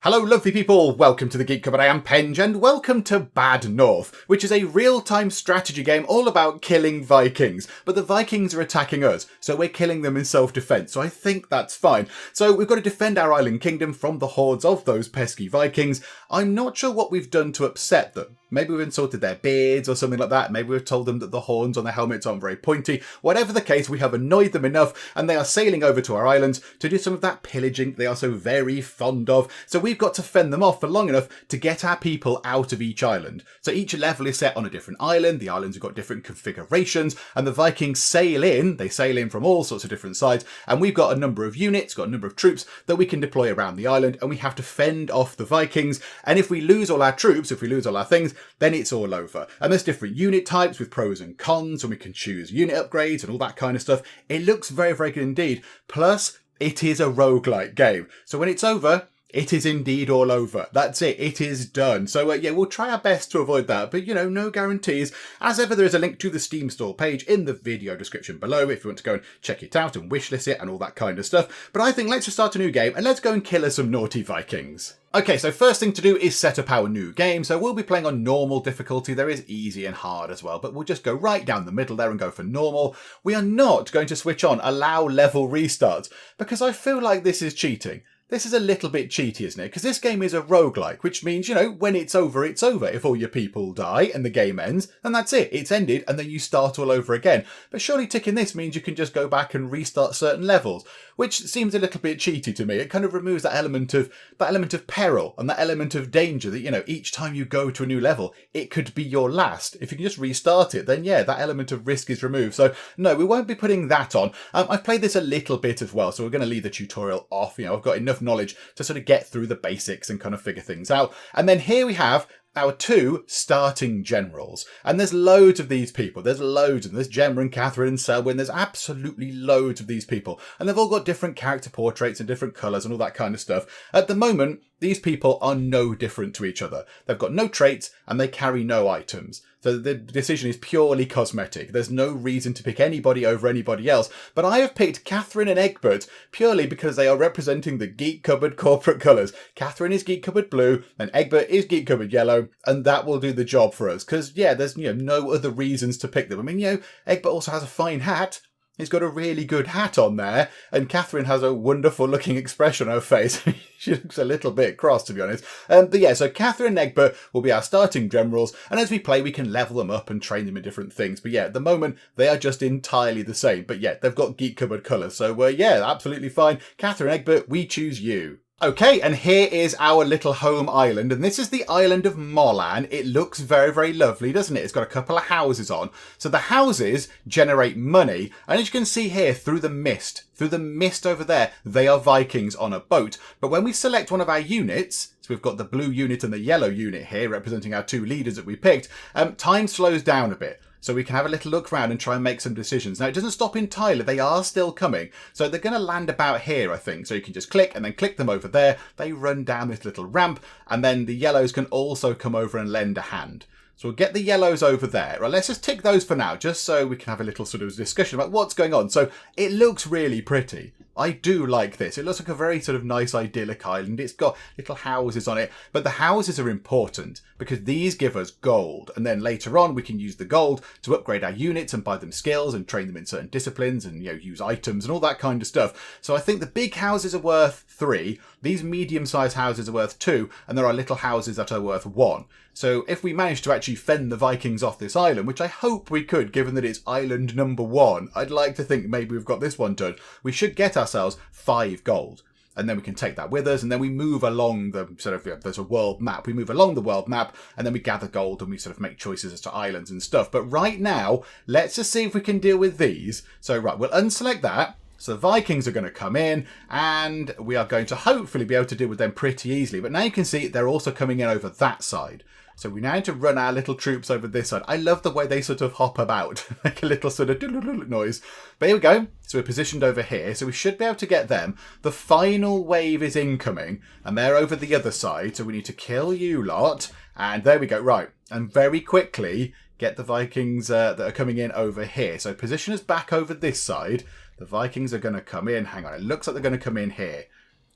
Hello lovely people, welcome to the Geek Cupboard. I am Penge and welcome to Bad North, which is a real-time strategy game all about killing Vikings. But the Vikings are attacking us, so we're killing them in self-defense, so I think that's fine. So we've got to defend our island kingdom from the hordes of those pesky Vikings. I'm not sure what we've done to upset them. Maybe we've insulted their beards or something like that. Maybe we've told them that the horns on their helmets aren't very pointy. Whatever the case, we have annoyed them enough and they are sailing over to our islands to do some of that pillaging they are so very fond of. So we've got to fend them off for long enough to get our people out of each island. So each level is set on a different island. The islands have got different configurations and the Vikings sail in. They sail in from all sorts of different sides and we've got a number of units, got a number of troops that we can deploy around the island and we have to fend off the Vikings. And if we lose all our troops, if we lose all our things, then it's all over. And there's different unit types with pros and cons and we can choose unit upgrades and all that kind of stuff. It looks very, very good indeed. Plus, it is a roguelite game. So when it's over, it is indeed all over. That's it. It is done. So yeah, we'll try our best to avoid that. But, you know, no guarantees. As ever, there is a link to the Steam store page in the video description below if you want to go and check it out and wishlist it and all that kind of stuff. But I think let's just start a new game and let's go and kill us some naughty Vikings. Okay, so first thing to do is set up our new game. So we'll be playing on normal difficulty. There is easy and hard as well, but we'll just go right down the middle there and go for normal. We are not going to switch on allow level restarts because I feel like this is cheating. This is a little bit cheaty, isn't it? Because this game is a roguelike, which means, you know, when it's over, it's over. If all your people die and the game ends, then that's it. It's ended and then you start all over again. But surely ticking this means you can just go back and restart certain levels, which seems a little bit cheaty to me. It kind of removes that element of peril and that element of danger that, you know, each time you go to a new level, it could be your last. If you can just restart it, then yeah, that element of risk is removed. So no, we won't be putting that on. I've played this a little bit as well, so we're going to leave the tutorial off. You know, I've got enough knowledge to sort of get through the basics and kind of figure things out. And then here we have our two starting generals. And there's loads of these people. There's loads of them. There's Gemma and Catherine and Selwyn. There's absolutely loads of these people. And they've all got different character portraits and different colours and all that kind of stuff. At the moment, these people are no different to each other. They've got no traits and they carry no items. So the decision is purely cosmetic. There's no reason to pick anybody over anybody else. But I have picked Catherine and Egbert purely because they are representing the Geek Cupboard corporate colours. Catherine is Geek Cupboard blue and Egbert is Geek Cupboard yellow. And that will do the job for us. Because, yeah, there's no other reasons to pick them. I mean, Egbert also has a fine hat. He's got a really good hat on there, and Catherine has a wonderful looking expression on her face. She looks a little bit cross, to be honest. But yeah, so Catherine and Egbert will be our starting generals, and as we play, we can level them up and train them in different things. But yeah, at the moment, they are just entirely the same. But yeah, they've got Geek Cupboard colours, so yeah, absolutely fine. Catherine and Egbert, we choose you. Okay, and here is our little home island, and this is the island of Molan. It looks very, very lovely, doesn't it? It's got a couple of houses on. So the houses generate money, and as you can see here, through the mist over there, they are Vikings on a boat. But when we select one of our units, so we've got the blue unit and the yellow unit here, representing our two leaders that we picked, time slows down a bit. So we can have a little look around and try and make some decisions. Now, it doesn't stop entirely. They are still coming. So they're going to land about here, I think. So you can just click and then click them over there. They run down this little ramp. And then the yellows can also come over and lend a hand. So we'll get the yellows over there. Right, let's just tick those for now, just so we can have a little sort of discussion about what's going on. So it looks really pretty. I do like this. It looks like a very sort of nice idyllic island. It's got little houses on it, but the houses are important because these give us gold. And then later on, we can use the gold to upgrade our units and buy them skills and train them in certain disciplines and, use items and all that kind of stuff. So I think the big houses are worth 3. These medium-sized houses are worth 2. And there are little houses that are worth 1. So if we manage to actually fend the Vikings off this island, which I hope we could, given that it's island number 1, I'd like to think maybe we've got this one done. We should get ourselves 5 gold. And then we can take that with us, and then we move along the sort of, there's a world map. We move along the world map, and then we gather gold, and we sort of make choices as to islands and stuff. But right now, let's just see if we can deal with these. So right, we'll unselect that. So the Vikings are going to come in, and we are going to hopefully be able to deal with them pretty easily. But now you can see they're also coming in over that side. So we now need to run our little troops over this side. I love the way they sort of hop about, make a little sort of noise. But here we go. So we're positioned over here. So we should be able to get them. The final wave is incoming, and they're over the other side. So we need to kill you lot. And there we go. Right. And very quickly get the Vikings that are coming in over here. So position us back over this side. The Vikings are going to come in. Hang on. It looks like they're going to come in here.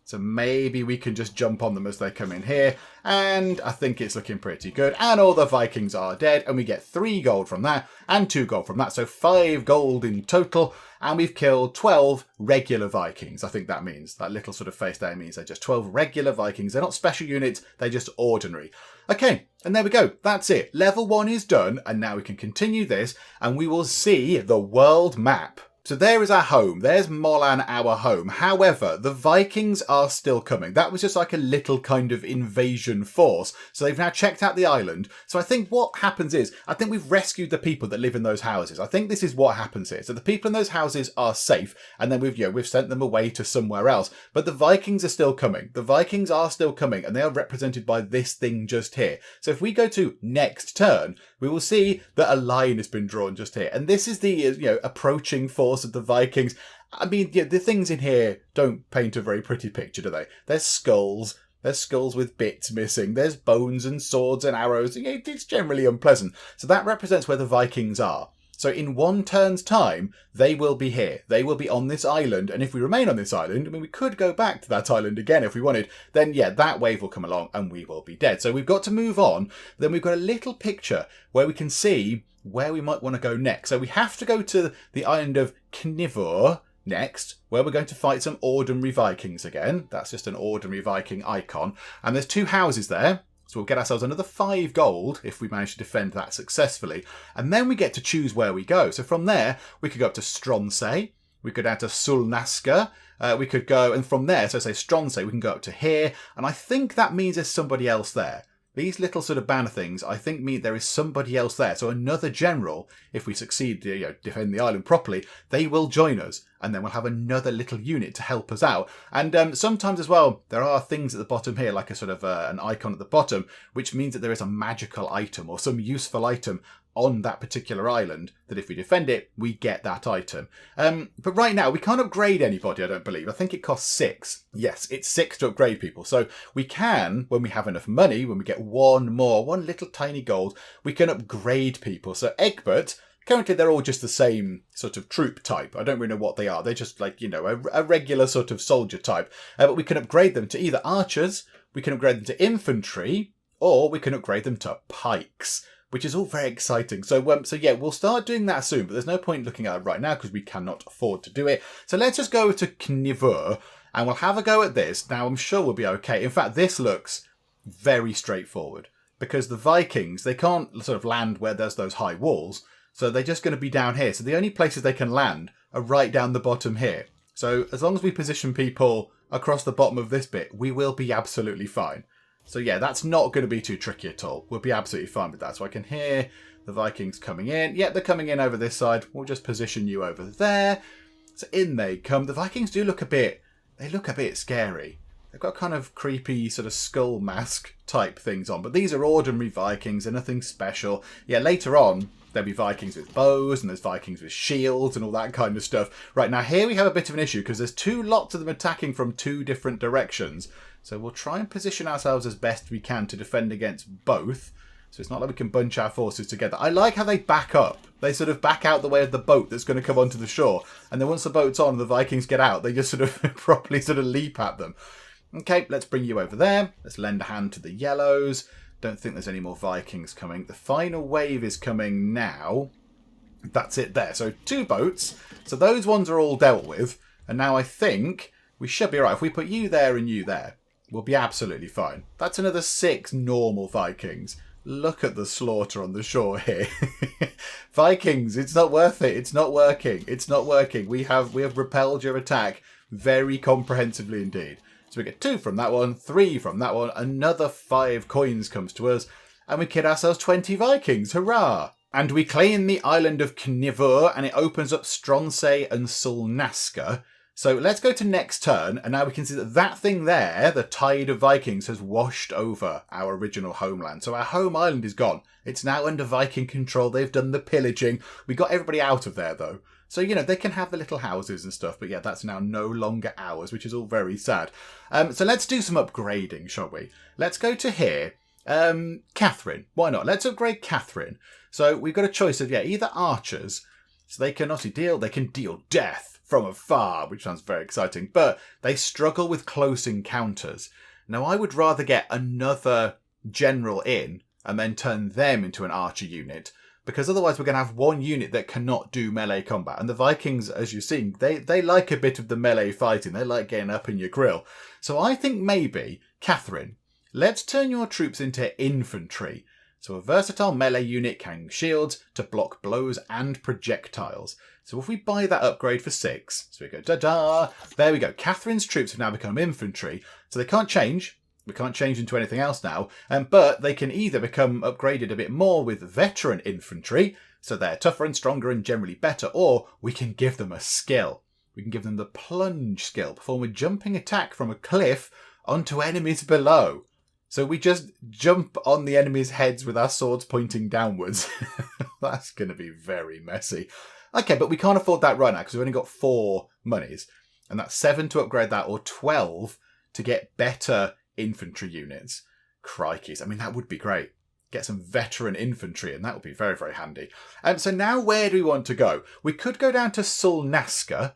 So maybe we can just jump on them as they come in here. And I think it's looking pretty good. And all the Vikings are dead. And we get 3 gold from that and 2 gold from that. So 5 gold in total. And we've killed 12 regular Vikings. I think that means, that little sort of face there means they're just 12 regular Vikings. They're not special units. They're just ordinary. Okay, and there we go. That's it. Level 1 is done. And now we can continue this. And we will see the world map. So there is our home. There's Molan, our home. However, the Vikings are still coming. That was just like a little kind of invasion force. So they've now checked out the island. So I think what happens is, I think we've rescued the people that live in those houses. I think this is what happens here. So the people in those houses are safe. And then we've sent them away to somewhere else. But the Vikings are still coming. The Vikings are still coming. And they are represented by this thing just here. So if we go to next turn, we will see that a line has been drawn just here. And this is the, approaching force of the Vikings. I mean, the things in here don't paint a very pretty picture, do they? There's skulls. There's skulls with bits missing. There's bones and swords and arrows. It's generally unpleasant. So that represents where the Vikings are. So in 1 turn's time, they will be here. They will be on this island. And if we remain on this island, I mean, we could go back to that island again if we wanted. Then, yeah, that wave will come along and we will be dead. So we've got to move on. Then we've got a little picture where we can see where we might want to go next. So we have to go to the island of Knivor next, where we're going to fight some ordinary Vikings again. That's just an ordinary Viking icon. And there's 2 houses there. So we'll get ourselves another 5 gold if we manage to defend that successfully. And then we get to choose where we go. So from there, we could go up to Stronsay. We could go down to Sol Nazca. We could go, and from there, so say Stronsay, we can go up to here. And I think that means there's somebody else there. These little sort of banner things, I think, mean there is somebody else there. So another general, if we succeed to defend the island properly, they will join us. And then we'll have another little unit to help us out. And sometimes as well, there are things at the bottom here, like a sort of an icon at the bottom, which means that there is a magical item or some useful item on that particular island, that if we defend it, we get that item. But right now, we can't upgrade anybody, I don't believe. I think it costs 6. Yes, it's 6 to upgrade people. So we can, when we have enough money, when we get one little tiny gold, we can upgrade people. So Egbert, currently they're all just the same sort of troop type. I don't really know what they are. They're just like, a regular sort of soldier type. But we can upgrade them to either archers, we can upgrade them to infantry, or we can upgrade them to pikes, which is all very exciting. So yeah, we'll start doing that soon, but there's no point looking at it right now because we cannot afford to do it. So let's just go to Knivor and we'll have a go at this. Now, I'm sure we'll be okay. In fact, this looks very straightforward because the Vikings, they can't sort of land where there's those high walls. So they're just going to be down here. So the only places they can land are right down the bottom here. So as long as we position people across the bottom of this bit, we will be absolutely fine. So yeah, that's not going to be too tricky at all. We'll be absolutely fine with that. So I can hear the Vikings coming in. Yeah, they're coming in over this side. We'll just position you over there. So in they come. The Vikings do look a bit scary. They've got kind of creepy sort of skull mask type things on. But these are ordinary Vikings. They're nothing special. Yeah, later on, there'll be Vikings with bows and there's Vikings with shields and all that kind of stuff. Right, now here we have a bit of an issue because there's 2 lots of them attacking from 2 different directions. So we'll try and position ourselves as best we can to defend against both. So it's not like we can bunch our forces together. I like how they back up. They sort of back out the way of the boat that's going to come onto the shore. And then once the boat's on and the Vikings get out, they just sort of properly sort of leap at them. Okay, let's bring you over there. Let's lend a hand to the yellows. Don't think there's any more Vikings coming. The final wave is coming now. That's it there. So 2 boats. So those ones are all dealt with. And now I think we should be right. If we put you there and you there, we'll be absolutely fine. That's another 6 normal Vikings. Look at the slaughter on the shore here. Vikings, it's not worth it. It's not working. It's not working. We have repelled your attack very comprehensively indeed. So we get 2 from that one, 3 from that one, another 5 coins comes to us, and we kid ourselves 20 Vikings. Hurrah! And we claim the island of Knivor, and it opens up Stronsay and Sol Nazca. So let's go to next turn, and now we can see that that thing there, the tide of Vikings, has washed over our original homeland. So our home island is gone. It's now under Viking control. They've done the pillaging. We got everybody out of there, though. So, they can have the little houses and stuff, but yeah, that's now no longer ours, which is all very sad. So let's do some upgrading, shall we? Let's go to here. Catherine. Why not? Let's upgrade Catherine. So we've got a choice of, either archers. So they can obviously deal death. from afar, which sounds very exciting. But they struggle with close encounters. Now, I would rather get another general in and then turn them into an archer unit, because otherwise we're going to have one unit that cannot do melee combat. And the Vikings, as you've seen, they like a bit of the melee fighting. They like getting up in your grill. So I think maybe, Catherine, let's turn your troops into infantry. So a versatile melee unit carrying shields to block blows and projectiles. So if we buy that upgrade for 6, so we go da-da, there we go. Catherine's troops have now become infantry, so they can't change. We can't change into anything else now, but they can either become upgraded a bit more with veteran infantry, so they're tougher and stronger and generally better, or we can give them a skill. We can give them the plunge skill, perform a jumping attack from a cliff onto enemies below. So we just jump on the enemies' heads with our swords pointing downwards. That's going to be very messy. Okay, but we can't afford that right now because we've only got 4 monies. And that's 7 to upgrade that, or 12 to get better infantry units. Crikeys. I mean, that would be great. Get some veteran infantry, and that would be very, very handy. So now where do we want to go? We could go down to Sol Nazca.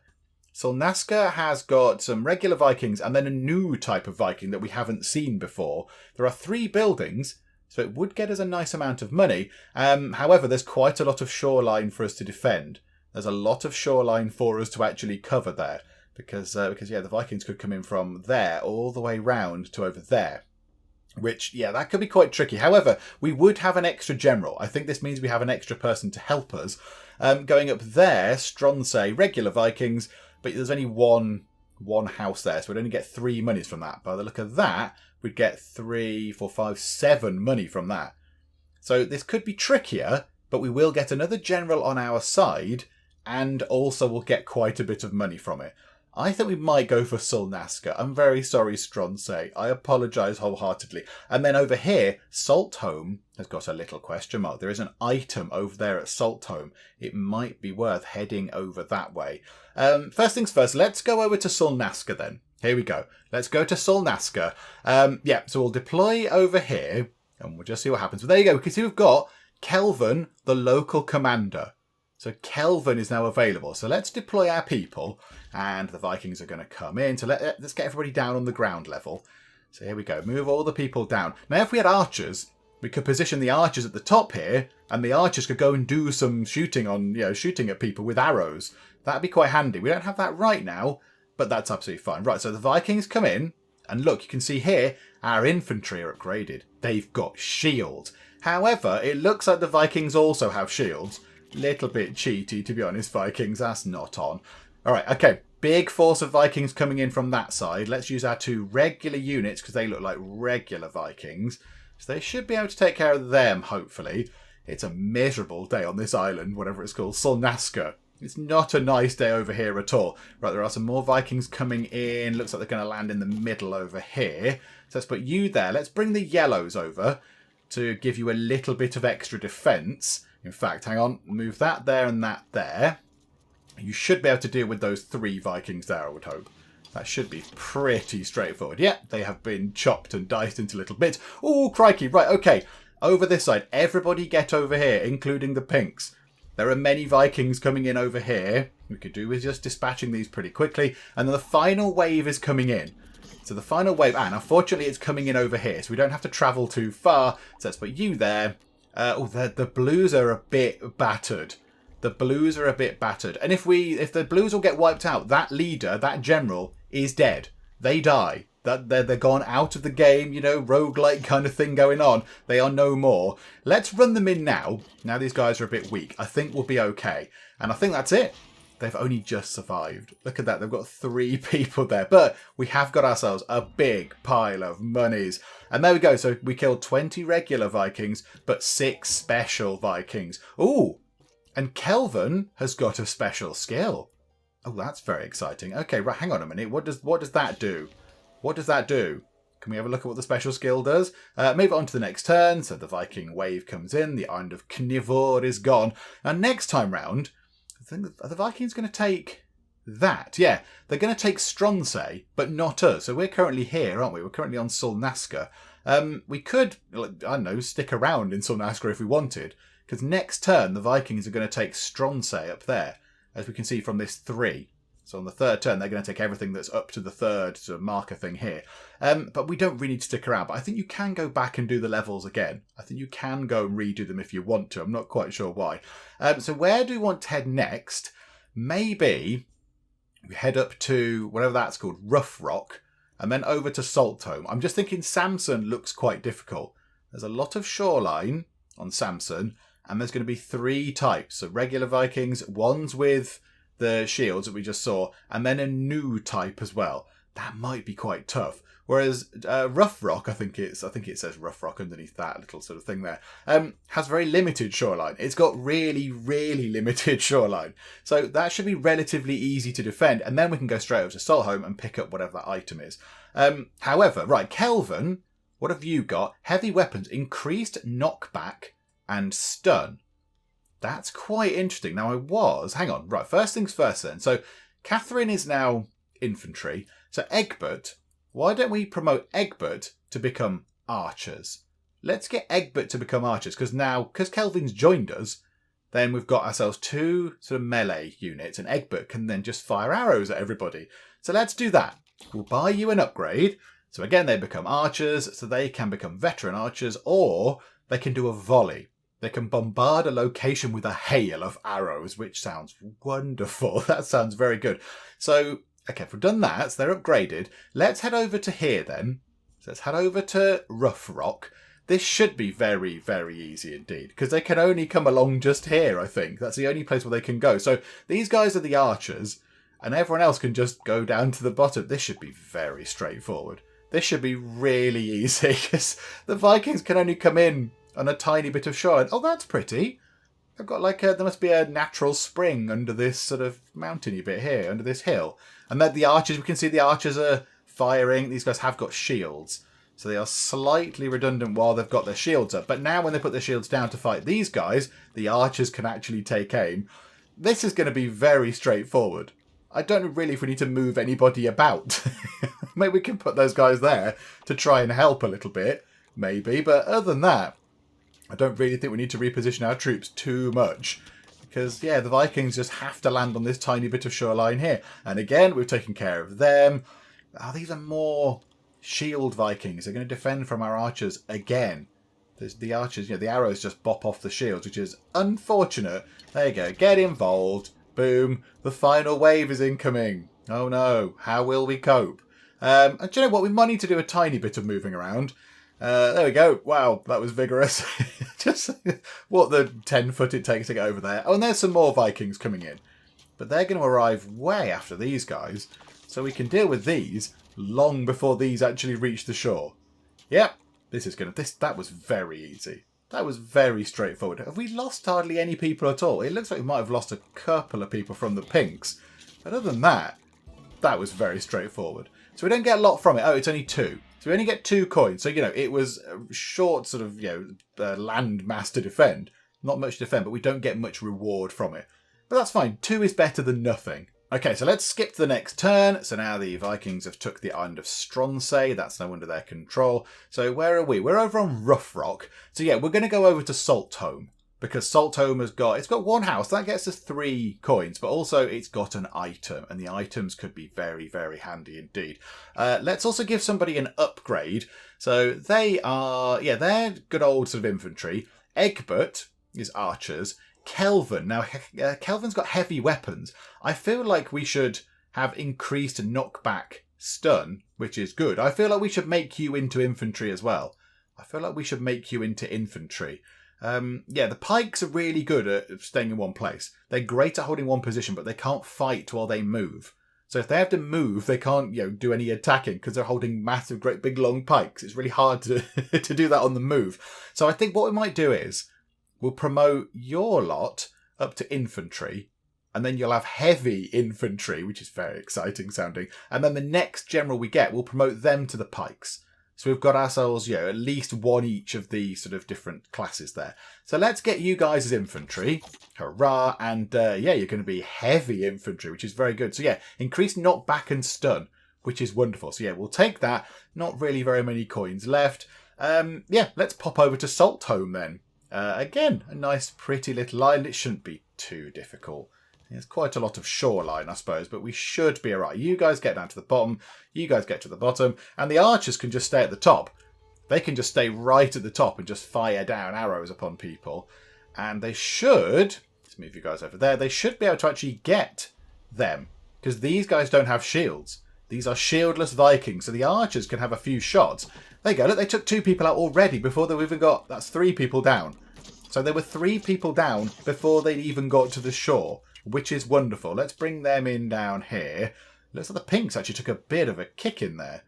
Sol Nazca has got some regular Vikings and then a new type of Viking that we haven't seen before. There are 3 buildings, so it would get us a nice amount of money. However, there's quite a lot of shoreline for us to defend. There's a lot of shoreline for us to actually cover there. Because the Vikings could come in from there all the way round to over there. Which, yeah, that could be quite tricky. However, we would have an extra general. I think this means we have an extra person to help us. Going up there, Stronsay, regular Vikings, but there's only one house there, so we'd only get 3 monies from that. By the look of that, we'd get 3, 4, 5, 7 money from that. So this could be trickier, but we will get another general on our side, and also we'll get quite a bit of money from it. I think we might go for Sol Nazca. I'm very sorry, Stronsay. I apologise wholeheartedly. And then over here, Saltohme has got a little question mark. There is an item over there at Saltohme. It might be worth heading over that way. First things first, let's go over to Sol Nazca then. Here we go. Let's go to Sol Nazca. So we'll deploy over here, and we'll just see what happens. But there you go. We can see we've got Kelvin, the local commander. So Kelvin is now available. So let's deploy our people, and the Vikings are going to come in. So let's get everybody down on the ground level. So here we go. Move all the people down. Now, if we had archers, we could position the archers at the top here, and the archers could go and do some shooting shooting at people with arrows. That'd be quite handy. We don't have that right now, but that's absolutely fine. Right, so the Vikings come in, and look, you can see here, our infantry are upgraded. They've got shields. However, it looks like the Vikings also have shields. Little bit cheaty, to be honest, Vikings. That's not on. All right, okay. Big force of Vikings coming in from that side. Let's use our 2 regular units because they look like regular Vikings. So they should be able to take care of them, hopefully. It's a miserable day on this island, whatever it's called, Sol Nazca. It's not a nice day over here at all. Right, there are some more Vikings coming in. Looks like they're going to land in the middle over here. So let's put you there. Let's bring the yellows over to give you a little bit of extra defence. In fact, hang on, move that there and that there. You should be able to deal with those 3 Vikings there, I would hope. That should be pretty straightforward. Yeah, they have been chopped and diced into little bits. Oh, crikey. Right, okay. Over this side. Everybody get over here, including the pinks. There are many Vikings coming in over here. We could do with just dispatching these pretty quickly. And then the final wave is coming in. So the final wave, and unfortunately it's coming in over here, so we don't have to travel too far. So let's put you there. The blues are a bit battered. The blues are a bit battered. And if the blues all get wiped out, that leader, that general, is dead. They die. They're gone out of the game, roguelite kind of thing going on. They are no more. Let's run them in now. Now these guys are a bit weak. I think we'll be okay. And I think that's it. They've only just survived. Look at that. They've got 3 people there. But we have got ourselves a big pile of monies. And there we go. So we killed 20 regular Vikings, but 6 special Vikings. Ooh. And Kelvin has got a special skill. Oh, that's very exciting. Okay, right. Hang on a minute. What does that do? What does that do? Can we have a look at what the special skill does? Move it on to the next turn. So the Viking wave comes in. The Island of Knivor is gone. And next time round, are the Vikings going to take that? Yeah, they're going to take Stronsay, but not us. So we're currently here, aren't we? We're currently on Sol Nazca. We could, I don't know, stick around in Sol Nazca if we wanted, because next turn the Vikings are going to take Stronsay up there, as we can see from this 3. So on the third turn, they're going to take everything that's up to the third sort of marker thing here. But we don't really need to stick around. But I think you can go back and do the levels again. I think you can go and redo them if you want to. I'm not quite sure why. So where do we want to head next? Maybe we head up to whatever that's called, Rough Rock, and then over to Saltohme. I'm just thinking Samson looks quite difficult. There's a lot of shoreline on Samson, and there's going to be 3 types. So regular Vikings, ones with the shields that we just saw, and then a new type as well. That might be quite tough. Whereas Rough Rock, I think it says Rough Rock underneath that little sort of thing there, has very limited shoreline. It's got really, really limited shoreline. So that should be relatively easy to defend, and then we can go straight over to Saltohme and pick up whatever that item is. However, right, Kelvin, what have you got? Heavy weapons, increased knockback and stun. That's quite interesting. Now hang on, right, first things first then. So Catherine is now infantry. So Egbert, why don't we promote Egbert to become archers? Let's get Egbert to become archers, because Kelvin's joined us, then we've got ourselves 2 sort of melee units, and Egbert can then just fire arrows at everybody. So let's do that. We'll buy you an upgrade. So again, they become archers, so they can become veteran archers, or they can do a volley. They can bombard a location with a hail of arrows, which sounds wonderful. That sounds very good. So, okay, if we've done that, so they're upgraded. Let's head over to here then. So let's head over to Rough Rock. This should be very, very easy indeed, because they can only come along just here, I think. That's the only place where they can go. So these guys are the archers, and everyone else can just go down to the bottom. This should be very straightforward. This should be really easy, because the Vikings can only come in on a tiny bit of shoreline. Oh, that's pretty. I've got there must be a natural spring under this sort of mountainy bit here, under this hill. And then the archers, we can see the archers are firing. These guys have got shields. So they are slightly redundant while they've got their shields up. But now when they put their shields down to fight these guys, the archers can actually take aim. This is going to be very straightforward. I don't know really if we need to move anybody about. Maybe we can put those guys there to try and help a little bit, maybe. But other than that, I don't really think we need to reposition our troops too much. Because, yeah, the Vikings just have to land on this tiny bit of shoreline here. And again, we've taken care of them. Oh, these are more shield Vikings. They're going to defend from our archers again. There's the archers, the arrows just bop off the shields, which is unfortunate. There you go. Get involved. Boom. The final wave is incoming. Oh, no. How will we cope? And do you know what? We might need to do a tiny bit of moving around. There we go. Wow, that was vigorous. Just what the 10 foot it takes to get over there. Oh, and there's some more Vikings coming in. But they're going to arrive way after these guys. So we can deal with these long before these actually reach the shore. Yep, that was very easy. That was very straightforward. Have we lost hardly any people at all? It looks like we might have lost a couple of people from the pinks. But other than that, that was very straightforward. So we don't get a lot from it. Oh, it's only 2. So we only get 2 coins. So, it was a short sort of, land mass to defend. Not much to defend, but we don't get much reward from it. But that's fine. 2 is better than nothing. Okay, so let's skip to the next turn. So now the Vikings have took the island of Stronsay. That's now under their control. So where are we? We're over on Rough Rock. So yeah, we're going to go over to Saltohme. Because Saltohme has got 1 house. That gets us 3 coins. But also it's got an item. And the items could be very, very handy indeed. Let's also give somebody an upgrade. So they are, they're good old sort of infantry. Egbert is archers. Kelvin. Now, Kelvin's got heavy weapons. I feel like we should have increased knockback stun, which is good. I feel like we should make you into infantry as well. The pikes are really good at staying in one place. They're great at holding one position, but they can't fight while they move. So if they have to move, they can't, do any attacking because they're holding massive, great, big, long pikes. It's really hard to to do that on the move. So I think what we might do is we'll promote your lot up to infantry, and then you'll have heavy infantry, which is very exciting sounding. And then the next general we get, we'll promote them to the pikes. So we've got ourselves, at least 1 each of the sort of different classes there. So let's get you guys as infantry. Hurrah. And you're going to be heavy infantry, which is very good. So increased knockback and stun, which is wonderful. So we'll take that. Not really very many coins left. Let's pop over to Saltohme then. Again, a nice pretty little island. It shouldn't be too difficult. There's quite a lot of shoreline, I suppose, but we should be alright. You guys get down to the bottom. You guys get to the bottom. And the archers can just stay at the top. They can just stay right at the top and just fire down arrows upon people. And they should... Let's move you guys over there. They should be able to actually get them. Because these guys don't have shields. These are shieldless Vikings. So the archers can have a few shots. There you go. Look, they took 2 people out already before they've even got... That's 3 people down. So there were 3 people down before they even got to the shore, which is wonderful. Let's bring them in down here. Looks like the pinks actually took a bit of a kick in there.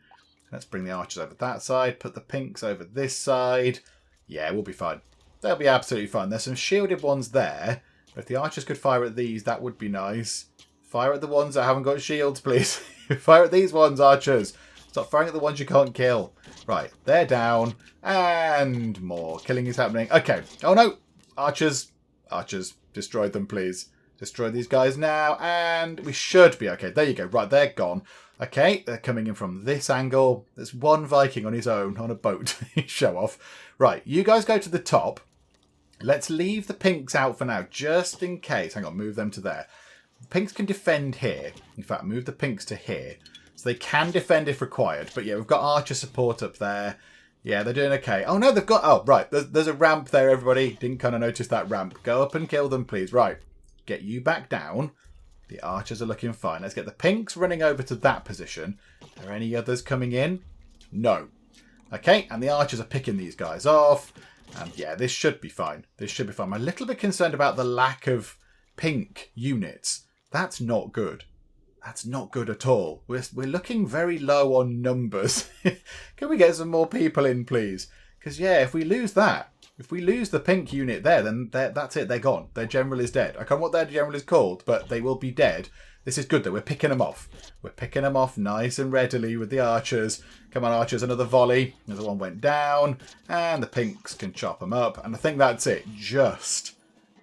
Let's bring the archers over that side. Put the pinks over this side. Yeah, we'll be fine. They'll be absolutely fine. There's some shielded ones there. But if the archers could fire at these, that would be nice. Fire at the ones that haven't got shields, please. Fire at these ones, archers. Stop firing at the ones you can't kill. Right, they're down. And more. Killing is happening. Okay. Oh, no. Archers. Archers. Destroy them, please. Destroy these guys now. And we should be okay. There you go. Right, they're gone. Okay, they're coming in from this angle. There's one Viking on his own on a boat. Show off. Right, you guys go to the top. Let's leave the pinks out for now, just in case. Hang on, move them to there. The pinks can defend here. In fact, move the pinks to here. So they can defend if required. But yeah, we've got archer support up there. Yeah, they're doing okay. Oh, no, they've got... Oh, right. There's a ramp there, everybody. Didn't kind of notice that ramp. Go up and kill them, please. Right. Get you back down. The archers are looking fine. Let's get the pinks running over to that position. Are there any others coming in? No. Okay, and the archers are picking these guys off. And yeah, this should be fine. This should be fine. I'm a little bit concerned about the lack of pink units. That's not good. That's not good at all. We're looking very low on numbers. Can we get some more people in, please? Because, yeah, if we lose that, if we lose the pink unit there, then that's it. They're gone. Their general is dead. I can't remember what their general is called, but they will be dead. This is good, though. We're picking them off. We're picking them off nice and readily with the archers. Come on, archers. Another volley. Another one went down. And the pinks can chop them up. And I think that's it.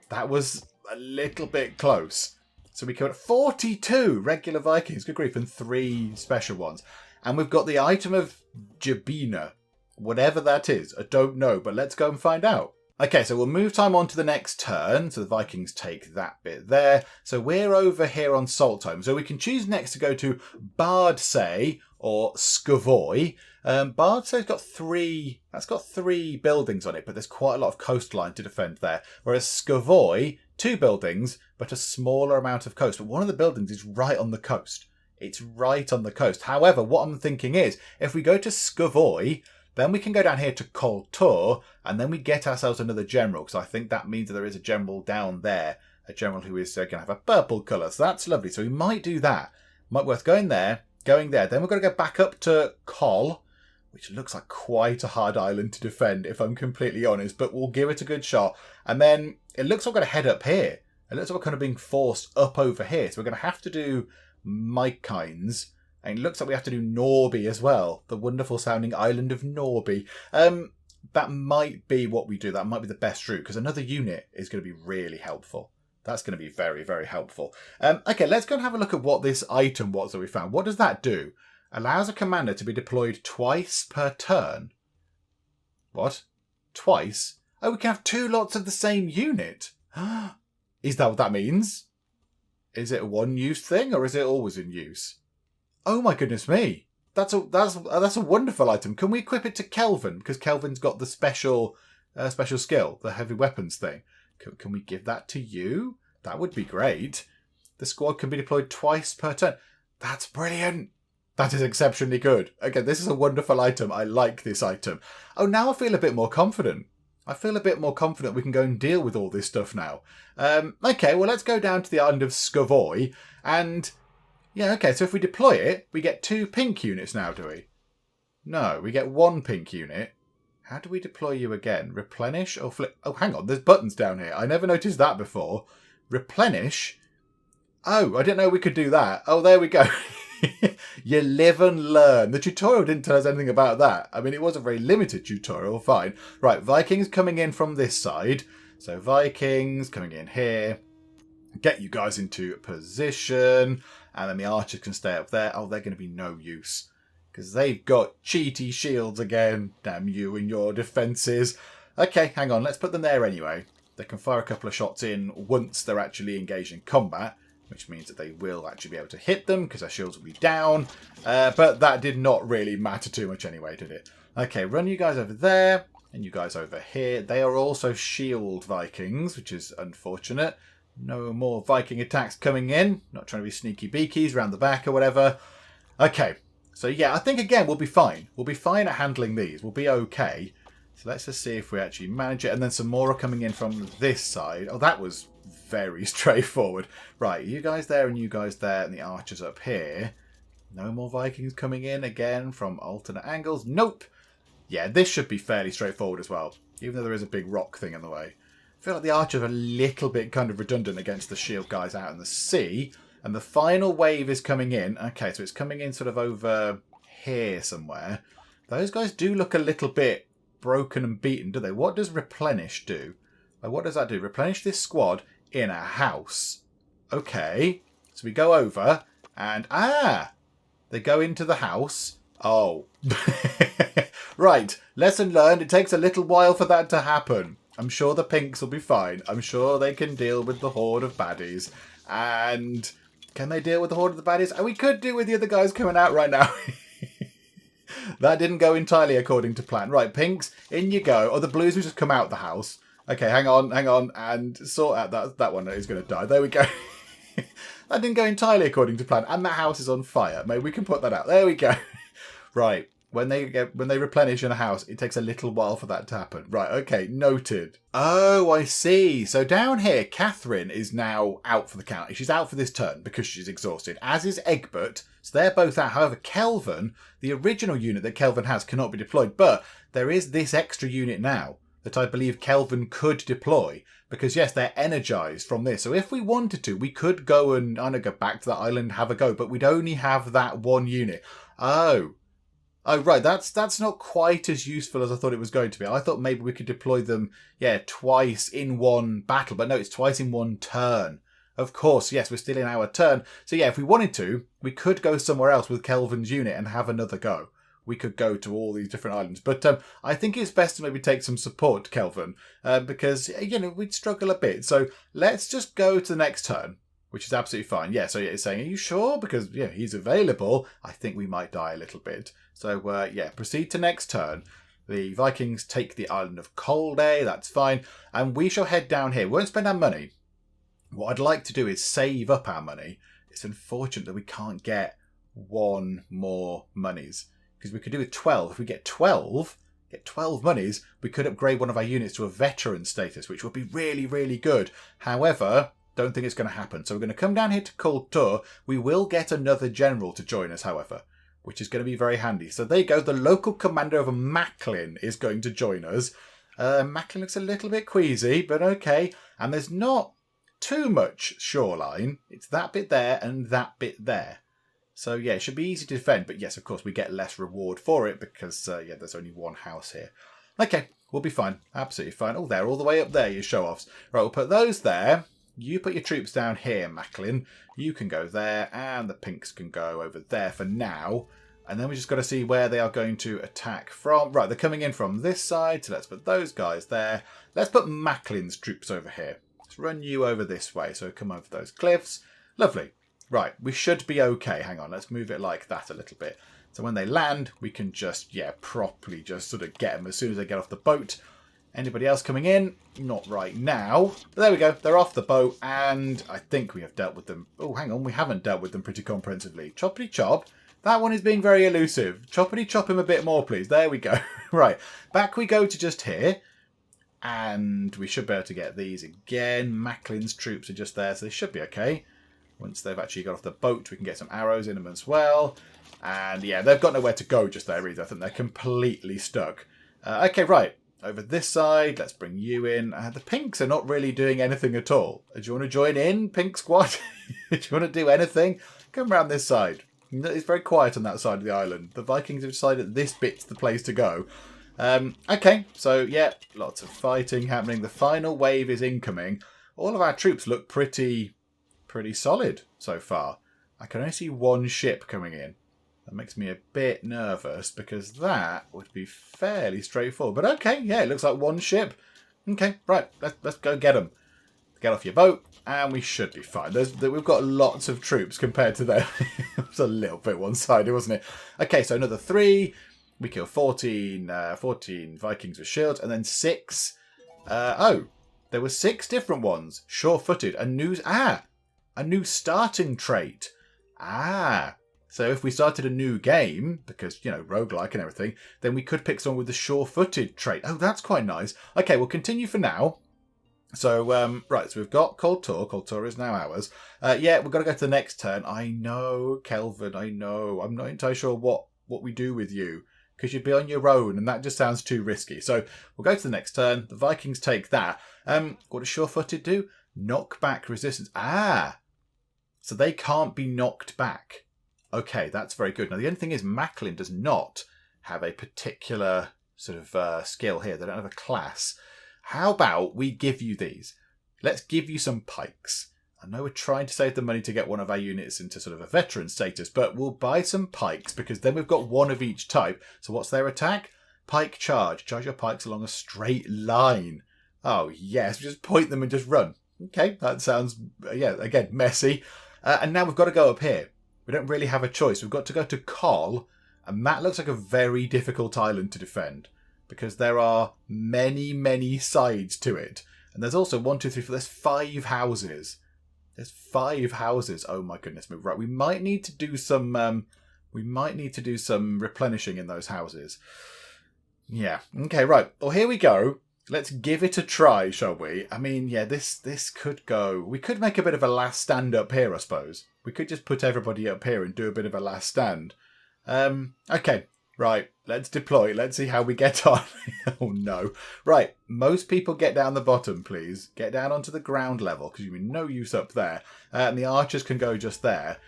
That was a little bit close. So we killed 42 regular Vikings. Good grief. And 3 special ones. And we've got the item of Jabina. Whatever that is, I don't know, but let's go and find out. Okay, so we'll move time on to the next turn. So the Vikings take that bit there. So we're over here on Saltohme. So we can choose next to go to Rothesay or Scurvy. Rothesay's got 3... That's got 3 buildings on it, but there's quite a lot of coastline to defend there. Whereas Scurvy, 2 buildings, but a smaller amount of coast. But one of the buildings is right on the coast. It's right on the coast. However, what I'm thinking is, if we go to Scurvy... Then we can go down here to Coltore, and then we get ourselves another general, because I think that means that there is a general down there, a general who is going to have a purple colour. So that's lovely. So we might do that. Might worth going there. Then we're going to go back up to Col, which looks like quite a hard island to defend, if I'm completely honest, but we'll give it a good shot. And then it looks like we're going to head up here. It looks like we're kind of being forced up over here. So we're going to have to do Vikings. And it looks like we have to do Norby as well. The wonderful sounding island of Norby. That might be what we do. That might be the best route. Because another unit is going to be really helpful. That's going to be very, very helpful. Okay, let's go and have a look at what this item was that we found. What does that do? Allows a commander to be deployed twice per turn. What? Twice? Oh, we can have 2 lots of the same unit. Is that what that means? Is it a one-use thing or is it always in use? Oh my goodness me. That's a wonderful item. Can we equip it to Kelvin? Because Kelvin's got the special skill, the heavy weapons thing. Can we give that to you? That would be great. The squad can be deployed twice per turn. That's brilliant. That is exceptionally good. Okay, this is a wonderful item. I like this item. Oh, now I feel a bit more confident. I feel a bit more confident we can go and deal with all this stuff now. Okay, well, let's go down to the island of Scurvy and... Yeah, okay, so if we deploy it, we get 2 pink units now, do we? No, we get 1 pink unit. How do we deploy you again? Replenish or flip? Oh, hang on, there's buttons down here. I never noticed that before. Replenish? Oh, I didn't know we could do that. Oh, there we go. You live and learn. The tutorial didn't tell us anything about that. I mean, it was a very limited tutorial, fine. Right, Vikings coming in from this side. So Vikings coming in here. Get you guys into position. And then the archers can stay up there. Oh, they're going to be no use. Because they've got cheaty shields again. Damn you and your defences. Okay, hang on. Let's put them there anyway. They can fire a couple of shots in once they're actually engaged in combat. which means that they will actually be able to hit them because their shields will be down. But that did not really matter too much anyway, did it? Okay, run you guys over there and you guys over here. They are also shield Vikings, which is unfortunate. No more Viking attacks coming in. Not trying to be sneaky beakies around the back or whatever. Okay, so yeah, I think again we'll be fine. We'll be fine at handling these. We'll be okay. So let's just see if we actually manage it. And then some more are coming in from this side. Oh, that was very straightforward. Right, you guys there and you guys there and the archers up here. No more Vikings coming in again from alternate angles. Nope. Yeah, this should be fairly straightforward as well, even though there is a big rock thing in the way. I feel like the archers are a little bit kind of redundant against the shield guys out in the sea. And the final wave is coming in. Okay, so it's coming in sort of over here somewhere. Those guys do look a little bit broken and beaten, do they? What does replenish do? Like, what does that do? Replenish this squad in a house. Okay, so we go over and they go into the house. Oh. Right, lesson learned. It takes a little while for that to happen. I'm sure the pinks will be fine. I'm sure they can deal with the horde of baddies. And can they deal with the horde of the baddies? And we could do with the other guys coming out right now. That didn't go entirely according to plan. Right, pinks, in you go. Oh, the blues will just come out the house. Okay, hang on, and sort out that one that is going to die. There we go. That didn't go entirely according to plan. And that house is on fire. Maybe we can put that out. There we go. Right. When they replenish in a house, it takes a little while for that to happen. Right, okay, noted. Oh, I see. So down here, Catherine is now out for the count. She's out for this turn because she's exhausted, as is Egbert. So they're both out. However, Kelvin, the original unit that Kelvin has, cannot be deployed. But there is this extra unit now that I believe Kelvin could deploy. Because, yes, they're energized from this. So if we wanted to, we could go and, I don't know, go back to that island, have a go. But we'd only have that one unit. Oh, right, that's not quite as useful as I thought it was going to be. I thought maybe we could deploy them, twice in one battle. But no, it's twice in one turn. Of course, yes, we're still in our turn. So yeah, if we wanted to, we could go somewhere else with Kelvin's unit and have another go. We could go to all these different islands. But I think it's best to maybe take some support, Kelvin, because, we'd struggle a bit. So let's just go to the next turn, which is absolutely fine. Yeah, so it's saying, are you sure? Because, he's available. I think we might die a little bit. So, proceed to next turn. The Vikings take the island of Coltore. That's fine. And we shall head down here. We won't spend our money. What I'd like to do is save up our money. It's unfortunate that we can't get one more monies. Because we could do with 12. If we get 12 monies, we could upgrade one of our units to a veteran status, which would be really, really good. However, don't think it's going to happen. So we're going to come down here to Coltore. We will get another general to join us, however, which is going to be very handy. So there you go. The local commander of Macklin is going to join us. Macklin looks a little bit queasy, but okay. And there's not too much shoreline. It's that bit there and that bit there. So yeah, it should be easy to defend. But yes, of course, we get less reward for it because, there's only one house here. Okay, we'll be fine. Absolutely fine. Oh, they're all the way up there, you show-offs. Right, we'll put those there. You put your troops down here, Macklin. You can go there, and the pinks can go over there for now. And then we just got to see where they are going to attack from. Right, they're coming in from this side, so let's put those guys there. Let's put Macklin's troops over here. Let's run you over this way, so come over those cliffs. Lovely. Right, we should be okay. Hang on, let's move it like that a little bit. So when they land, we can just, properly just sort of get them as soon as they get off the boat. Anybody else coming in? Not right now. But there we go. They're off the boat, and I think we have dealt with them. Oh, hang on. We haven't dealt with them pretty comprehensively. Choppity chop. That one is being very elusive. Choppity chop him a bit more, please. There we go. Right. Back we go to just here. And we should be able to get these again. Macklin's troops are just there, so they should be okay. Once they've actually got off the boat, we can get some arrows in them as well. And yeah, they've got nowhere to go just there either. I think they're completely stuck. Okay, right. Over this side, let's bring you in. The pinks are not really doing anything at all. Do you want to join in, pink squad? Do you want to do anything? Come around this side. It's very quiet on that side of the island. The Vikings have decided this bit's the place to go. Okay, so yeah, lots of fighting happening. The final wave is incoming. All of our troops look pretty solid so far. I can only see one ship coming in. That makes me a bit nervous because that would be fairly straightforward. But okay, yeah, it looks like one ship. Okay, right, let's go get them. Get off your boat, and we should be fine. We've got lots of troops compared to them. It was a little bit one-sided, wasn't it? Okay, so another 3. We kill 14 Vikings with shields, and then 6. There were 6 different ones. Sure-footed. A new starting trait. So if we started a new game, because, roguelike and everything, then we could pick someone with the sure-footed trait. Oh, that's quite nice. Okay, we'll continue for now. So, right, so we've got Coltore. Coltore is now ours. Yeah, we've got to go to the next turn. I know, Kelvin, I know. I'm not entirely sure what we do with you, because you'd be on your own, and that just sounds too risky. So we'll go to the next turn. The Vikings take that. What does sure-footed do? Knock back resistance. So they can't be knocked back. Okay, that's very good. Now, the only thing is, Macklin does not have a particular sort of skill here. They don't have a class. How about we give you these? Let's give you some pikes. I know we're trying to save the money to get one of our units into sort of a veteran status, but we'll buy some pikes because then we've got one of each type. So what's their attack? Pike charge. Charge your pikes along a straight line. Oh, yes. Just point them and just run. Okay, that sounds, again, messy. And now we've got to go up here. We don't really have a choice. We've got to go to Kol, and that looks like a very difficult island to defend because there are many, many sides to it. And there's also 1, 2, 3, 4. There's 5 houses. There's 5 houses. Oh my goodness me! Right, we might need to do some. Replenishing in those houses. Yeah. Okay. Right. Well, here we go. Let's give it a try, shall we? I mean, yeah, this could go. We could make a bit of a last stand up here, I suppose. We could just put everybody up here and do a bit of a last stand. Okay, right. Let's deploy. Let's see how we get on. Oh, no. Right, most people get down the bottom, please. Get down onto the ground level, because you've no use up there. And the archers can go just there.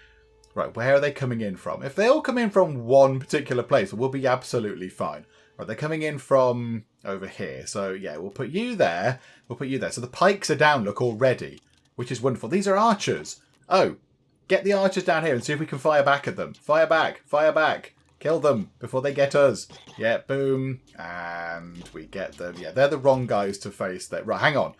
Right, where are they coming in from? If they all come in from one particular place, we'll be absolutely fine. Right, they're coming in from over here. So, yeah, we'll put you there. We'll put you there. So the pikes are down, look, already, which is wonderful. These are archers. Oh, get the archers down here and see if we can fire back at them. Fire back. Fire back. Kill them before they get us. Yeah, boom. And we get them. Yeah, they're the wrong guys to face there. Right, hang on.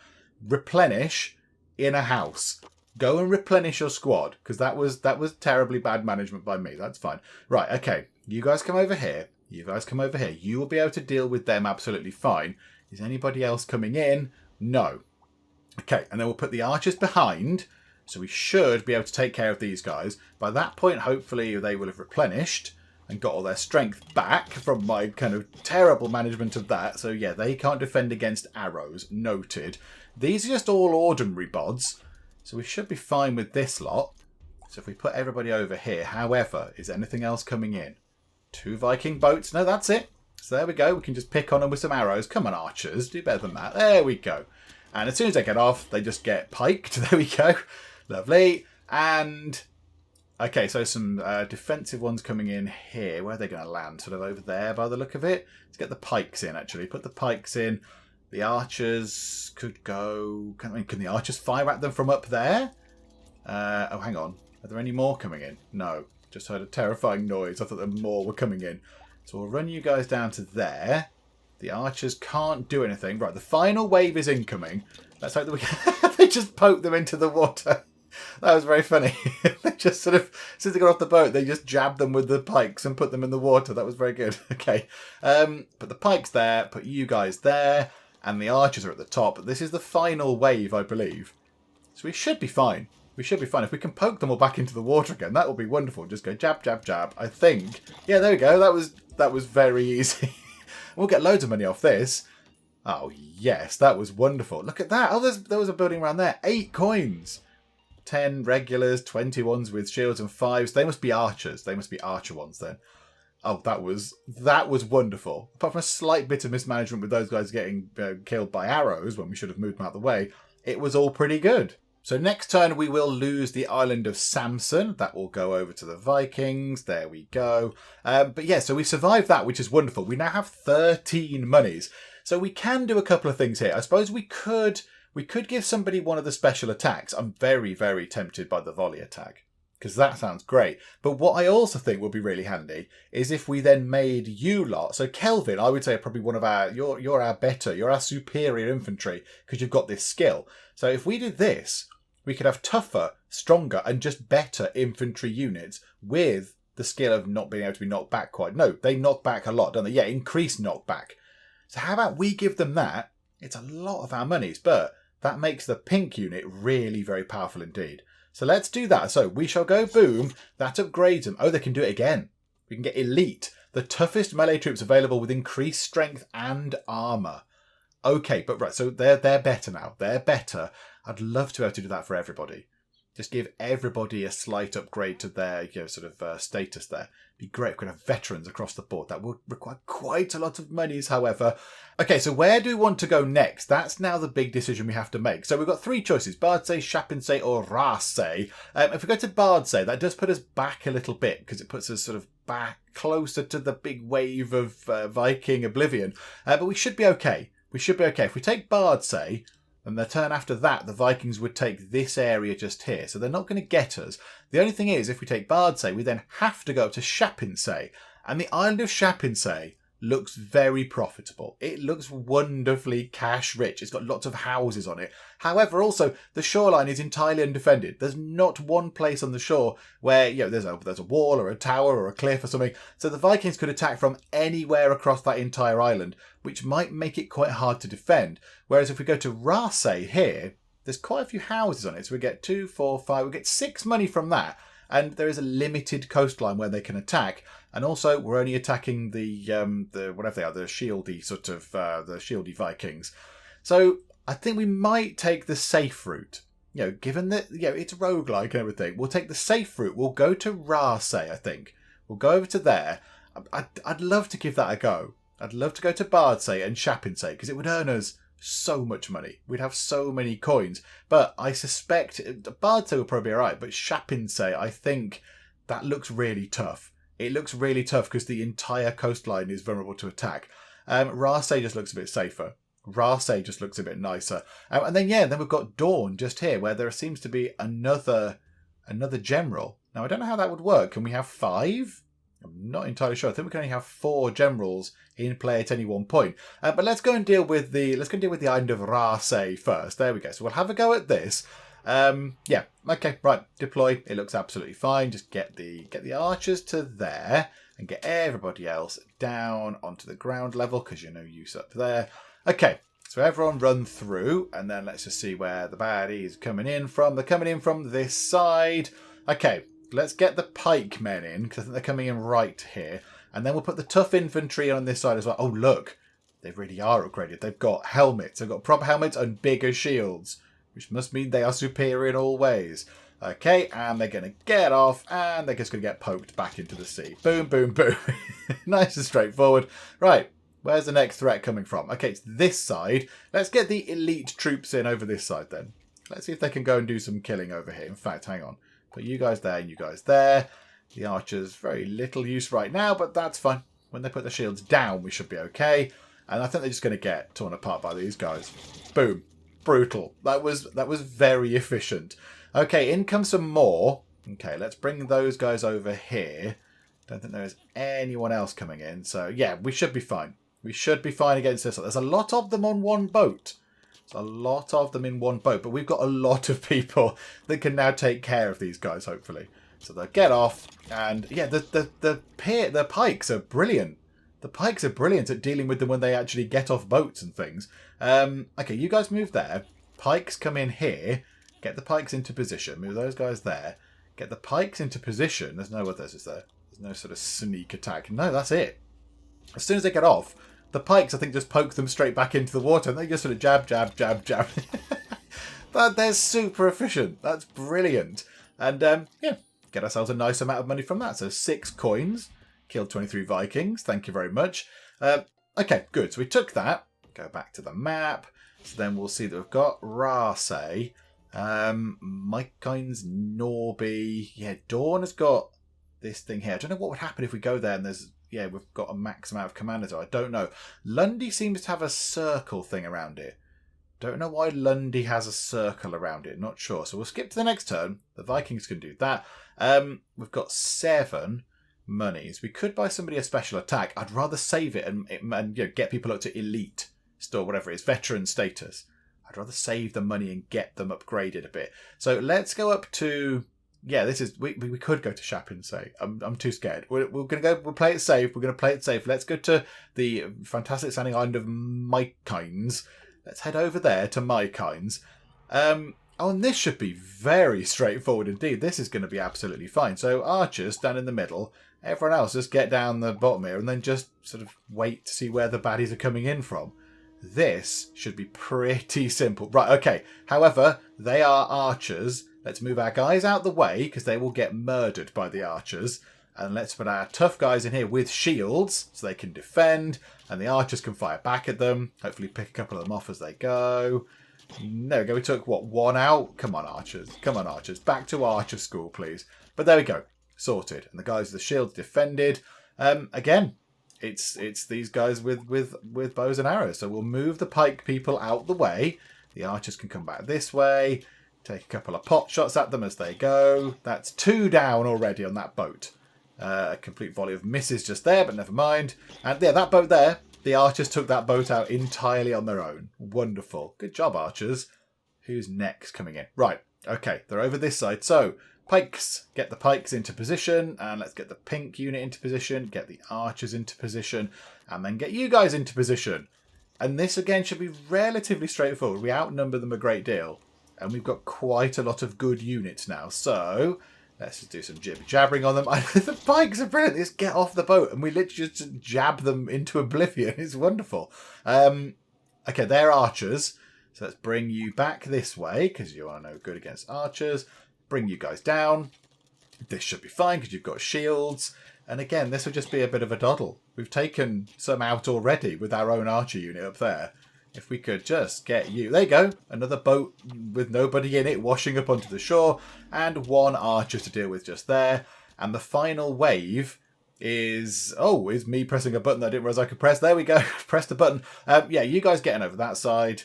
Replenish in a house. Go and replenish your squad, because that was terribly bad management by me. That's fine. Right, okay. You guys come over here. You guys come over here. You will be able to deal with them absolutely fine. Is anybody else coming in? No. Okay, and then we'll put the archers behind. So we should be able to take care of these guys. By that point, hopefully, they will have replenished and got all their strength back from my kind of terrible management of that. So yeah, they can't defend against arrows. Noted. These are just all ordinary bods. So we should be fine with this lot. So if we put everybody over here. However, is anything else coming in? 2 Viking boats. No, that's it. So there we go. We can just pick on them with some arrows. Come on, archers. Do better than that. There we go. And as soon as they get off, they just get piked. There we go. Lovely. And okay, so some defensive ones coming in here. Where are they going to land? Sort of over there by the look of it. Let's get the pikes in, actually. Put the pikes in. The archers could go... Can the archers fire at them from up there? Oh, hang on. Are there any more coming in? No. Just heard a terrifying noise. I thought there more were coming in. So we'll run you guys down to there. The archers can't do anything. Right, the final wave is incoming. Let's hope that we can... They just poked them into the water. That was very funny. They just sort of, since they got off the boat, they just jabbed them with the pikes and put them in the water. That was very good. Okay. Put the pikes there. Put you guys there. And the archers are at the top. This is the final wave, I believe. So we should be fine. We should be fine. If we can poke them all back into the water again, that will be wonderful. Just go jab, jab, jab. I think. Yeah, there we go. That was very easy. We'll get loads of money off this. Oh, yes. That was wonderful. Look at that. Oh, there was a building around there. 8 coins. 10 regulars, 20 ones with shields and 5s. They must be archers. They must be archer ones then. Oh, that was wonderful. Apart from a slight bit of mismanagement with those guys getting killed by arrows when we should have moved them out of the way, it was all pretty good. So next turn we will lose the island of Samson. That will go over to the Vikings. There we go. But yeah, so we survived that, which is wonderful. We now have 13 monies. So we can do a couple of things here. I suppose we could give somebody one of the special attacks. I'm very, very tempted by the volley attack. because that sounds great. But what I also think would be really handy is if we then made you lot. So Kelvin, I would say, are probably one of our, you're our superior infantry because you've got this skill. So if we did this, we could have tougher, stronger, and just better infantry units with the skill of not being able to be knocked back quite. No, they knock back a lot, don't they? Yeah, increased knockback. So how about we give them that? It's a lot of our monies, but that makes the pink unit really very powerful indeed. So let's do that. So we shall go boom. That upgrades them. Oh, they can do it again. We can get elite. The toughest melee troops available with increased strength and armour. Okay, but right, so they're better now. They're better. I'd love to be able to do that for everybody. Just give everybody a slight upgrade to their status there. Be great. We're going to have veterans across the board. That will require quite a lot of monies, however. Okay, so where do we want to go next? That's now the big decision we have to make. So we've got three choices: Bardsay, Shapinsay, or Rothesay. If we go to Bardsay, that does put us back a little bit because it puts us sort of back closer to the big wave of Viking oblivion. But we should be okay. We should be okay. If we take Bardsay, and the turn after that, the Vikings would take this area just here. So they're not going to get us. The only thing is, if we take Bardsay, we then have to go up to Shapinsay. And the island of Shapinsay looks very profitable. It looks wonderfully cash rich. It's got lots of houses on it. However, also, the shoreline is entirely undefended. There's not one place on the shore where there's a wall or a tower or a cliff or something. So the Vikings could attack from anywhere across that entire island, which might make it quite hard to defend. Whereas if we go to Rothesay here, there's quite a few houses on it. So we get 2, 4, 5, we get 6 money from that. And there is a limited coastline where they can attack. And also, we're only attacking the whatever they are, the shieldy the shieldy Vikings. So I think we might take the safe route. Given that it's roguelike and everything, we'll take the safe route. We'll go to Rothesay, I think. We'll go over to there. I'd love to give that a go. I'd love to go to Bardsay and Shapinsay because it would earn us so much money. We'd have so many coins. But I suspect Bardsay will probably be alright, but Shapinsay, I think that looks really tough. It looks really tough because the entire coastline is vulnerable to attack. Rothesay just looks a bit safer. Rothesay just looks a bit nicer. And then we've got Dawn just here where there seems to be another general. Now, I don't know how that would work. Can we have 5? I'm not entirely sure. I think we can only have 4 generals in play at any one point. But let's go and deal with the island of Rothesay first. There we go. So we'll have a go at this. Okay, right. Deploy. It looks absolutely fine. Just get the archers to there and get everybody else down onto the ground level because use up there. Okay. So everyone run through, and then let's just see where the baddie is coming in from. They're coming in from this side. Okay. Let's get the pike men in, because I think they're coming in right here. And then we'll put the tough infantry on this side as well. Oh, look. They really are upgraded. They've got helmets. They've got proper helmets and bigger shields, which must mean they are superior in all ways. Okay, and they're going to get off, and they're just going to get poked back into the sea. Boom, boom, boom. Nice and straightforward. Right, where's the next threat coming from? Okay, it's this side. Let's get the elite troops in over this side then. Let's see if they can go and do some killing over here. In fact, hang on. Put you guys there and you guys there. The archers, very little use right now, but that's fine. When they put the shields down, we should be okay. And I think they're just going to get torn apart by these guys. Boom. Brutal. That was very efficient. Okay, in comes some more. Okay, let's bring those guys over here. Don't think there's anyone else coming in. So, yeah, we should be fine. We should be fine against this. There's a lot of them on one boat. There's a lot of them in one boat, but we've got a lot of people that can now take care of these guys, hopefully. So they'll get off, and yeah, the pikes are brilliant. The pikes are brilliant at dealing with them when they actually get off boats and things. Okay, you guys move there. Pikes come in here. Get the pikes into position. Move those guys there. Get the pikes into position. There's no others, is there? There's no sort of sneak attack. No, that's it. As soon as they get off, the pikes, I think, just poke them straight back into the water, and they just sort of jab, jab, jab, jab. But they're super efficient. That's brilliant. And, yeah, get ourselves a nice amount of money from that. So 6 coins. Killed 23 Vikings. Thank you very much. Okay, good. So we took that. Go back to the map. So then we'll see that we've got Rothesay. Vikings, Norby. Yeah, Dawn has got this thing here. I don't know what would happen if we go there and there's... Yeah, we've got a max amount of commanders. I don't know. Lundy seems to have a circle thing around it. Don't know why Lundy has a circle around it. Not sure. So we'll skip to the next turn. The Vikings can do that. We've got 7 monies. We could buy somebody a special attack. I'd rather save it and get people up to elite, still whatever it is, veteran status. I'd rather save the money and get them upgraded a bit. So let's go up to... Yeah, this is... We could go to Chapinsay. I'm too scared. We're going to go... We'll play it safe. We're going to play it safe. Let's go to the fantastic sounding island of Vikings. Let's head over there to Vikings. And this should be very straightforward indeed. This is going to be absolutely fine. So archers stand in the middle. Everyone else just get down the bottom here and then just sort of wait to see where the baddies are coming in from. This should be pretty simple. Right, okay. However, they are archers. Let's move our guys out the way because they will get murdered by the archers. And let's put our tough guys in here with shields so they can defend. And the archers can fire back at them. Hopefully pick a couple of them off as they go. There we go. We took, what, 1 out? Come on, archers. Come on, archers. Back to archer school, please. But there we go. Sorted. And the guys with the shields defended. Again, it's these guys with bows and arrows. So we'll move the pike people out the way. The archers can come back this way. Take a couple of pot shots at them as they go. That's 2 down already on that boat. A complete volley of misses just there, but never mind. And yeah, that boat there, the archers took that boat out entirely on their own. Wonderful. Good job, archers. Who's next coming in? Right, okay, they're over this side. So, pikes. Get the pikes into position, and let's get the pink unit into position, get the archers into position, and then get you guys into position. And this, again, should be relatively straightforward. We outnumber them a great deal, and we've got quite a lot of good units now. So... let's just do some jibber-jabbering on them. The pikes are brilliant. They just get off the boat and we literally just jab them into oblivion. It's wonderful. Okay, they're archers. So let's bring you back this way because you are no good against archers. Bring you guys down. This should be fine because you've got shields. And again, this will just be a bit of a doddle. We've taken some out already with our own archer unit up there. If we could just get you... There you go. Another boat with nobody in it washing up onto the shore. And 1 archer to deal with just there. And the final wave is... Oh, is me pressing a button that I didn't realize I could press. There we go. Press the button. Yeah, you guys getting over that side.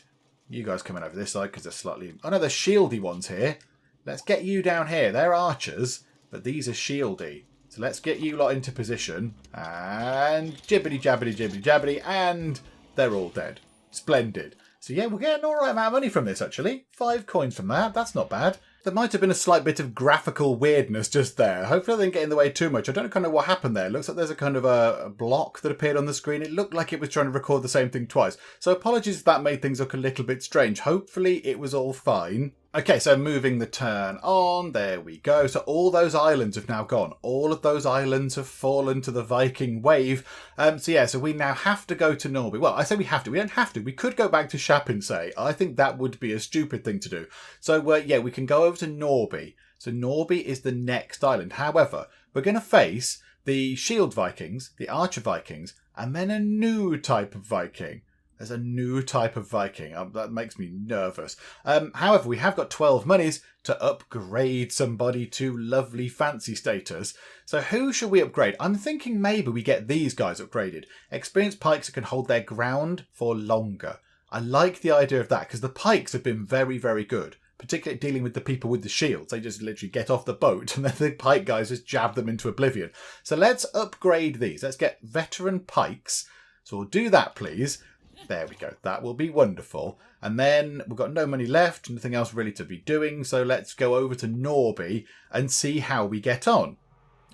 You guys coming over this side because they're slightly... Oh no, there's shieldy ones here. Let's get you down here. They're archers, but these are shieldy. So let's get you lot into position. And jibbity-jabbity-jibbity-jabbity. And they're all dead. Splendid. So yeah, we're getting an alright amount of money from this actually. 5 coins from that. That's not bad. There might have been a slight bit of graphical weirdness just there. Hopefully I didn't get in the way too much. I don't kind of know what happened there. It looks like there's a kind of a block that appeared on the screen. It looked like it was trying to record the same thing twice. So apologies if that made things look a little bit strange. Hopefully it was all fine. Okay, so moving the turn on, there we go. So all those islands have now gone. All of those islands have fallen to the Viking wave. So we now have to go to Norby. Well, I say we have to. We don't have to. We could go back to Chapinsay. I think that would be a stupid thing to do. So, yeah, we can go over to Norby. So Norby is the next island. However, we're going to face the Shield Vikings, the Archer Vikings, and then a new type of Viking. There's a new type of Viking. That makes me nervous. However, we have got 12 monies to upgrade somebody to lovely fancy status. So who should we upgrade? I'm thinking maybe we get these guys upgraded. Experienced pikes that can hold their ground for longer. I like the idea of that because the pikes have been very, very good. Particularly dealing with the people with the shields. They just literally get off the boat and then the pike guys just jab them into oblivion. So let's upgrade these. Let's get veteran pikes. So we'll do that, please. There we go. That will be wonderful. And then we've got no money left. Nothing else really to be doing. So let's go over to Norby and see how we get on.